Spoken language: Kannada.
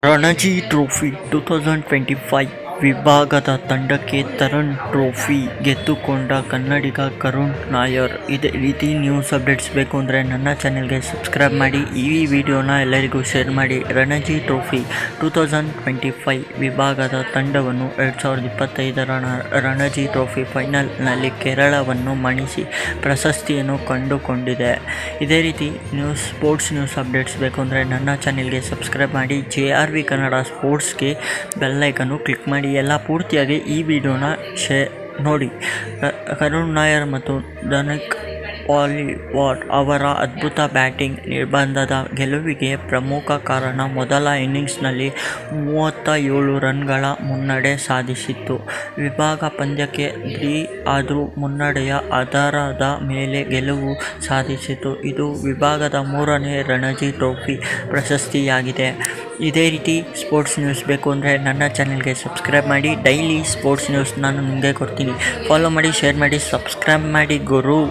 ರಣಜಿ ಟ್ರೋಫಿ 2025 ವಿಭಾಗದ ತಂಡಕ್ಕೆ ತರುಣ್ ಟ್ರೋಫಿ ಗೆದ್ದುಕೊಂಡ ಕನ್ನಡಿಗ ಕರುಣ್ ನಾಯರ್. ಇದೇ ರೀತಿ ನ್ಯೂಸ್ ಅಪ್ಡೇಟ್ಸ್ ಬೇಕು ಅಂದರೆ ನನ್ನ ಚಾನೆಲ್ಗೆ ಸಬ್ಸ್ಕ್ರೈಬ್ ಮಾಡಿ. ಈ ವಿಡಿಯೋನ ಎಲ್ಲರಿಗೂ ಶೇರ್ ಮಾಡಿ. ರಣಜಿ ಟ್ರೋಫಿ 2025 ವಿಭಾಗದ ತಂಡವನ್ನು 2025ರ ರಣಜಿ ಟ್ರೋಫಿ ಫೈನಲ್ನಲ್ಲಿ ಕೇರಳವನ್ನು ಮಣಿಸಿ ಪ್ರಶಸ್ತಿಯನ್ನು ಕಂಡುಕೊಂಡಿದೆ. ಇದೇ ರೀತಿ ಸ್ಪೋರ್ಟ್ಸ್ ನ್ಯೂಸ್ ಅಪ್ಡೇಟ್ಸ್ ಬೇಕು ಅಂದರೆ ನನ್ನ ಚಾನೆಲ್ಗೆ ಸಬ್ಸ್ಕ್ರೈಬ್ ಮಾಡಿ. JRV ಕನ್ನಡ ಸ್ಪೋರ್ಟ್ಸ್ಗೆ ಬೆಲ್ಲೈಕನ್ನು ಕ್ಲಿಕ್ ಮಾಡಿ. ಎಲ್ಲ ಪೂರ್ತಿಯಾಗಿ ಈ ವಿಡಿಯೋನ ನೋಡಿ. ಕರುಣ್ ನಾಯರ್ ಮತ್ತು ಧನಿಕ್ ಪಾಲಿವಾಡ್ ಅವರ ಅದ್ಭುತ ಬ್ಯಾಟಿಂಗ್ ನಿರ್ಬಂಧದ ಗೆಲುವಿಗೆ ಪ್ರಮುಖ ಕಾರಣ. ಮೊದಲ ಇನ್ನಿಂಗ್ಸ್ನಲ್ಲಿ 37 ರನ್ಗಳ ಮುನ್ನಡೆ ಸಾಧಿಸಿತ್ತು. ವಿಭಾಗ ಪಂದ್ಯಕ್ಕೆ ಆದರೂ ಮುನ್ನಡೆಯ ಆಧಾರದ ಮೇಲೆ ಗೆಲುವು ಸಾಧಿಸಿತು. ಇದು ವಿಭಾಗದ 3ನೇ ರಣಜಿ ಟ್ರೋಫಿ ಪ್ರಶಸ್ತಿಯಾಗಿದೆ. ಇದೇ ರೀತಿ ಸ್ಪೋರ್ಟ್ಸ್ ನ್ಯೂಸ್ ಬೇಕು ಅಂದರೆ ನನ್ನ ಚಾನೆಲ್ಗೆ ಸಬ್ಸ್ಕ್ರೈಬ್ ಮಾಡಿ. ಡೈಲಿ ಸ್ಪೋರ್ಟ್ಸ್ ನ್ಯೂಸ್ ನಾನು ನಿಮಗೆ ಕೊಡ್ತೀನಿ. ಫಾಲೋ ಮಾಡಿ, ಶೇರ್ ಮಾಡಿ, ಸಬ್ಸ್ಕ್ರೈಬ್ ಮಾಡಿ ಗುರು.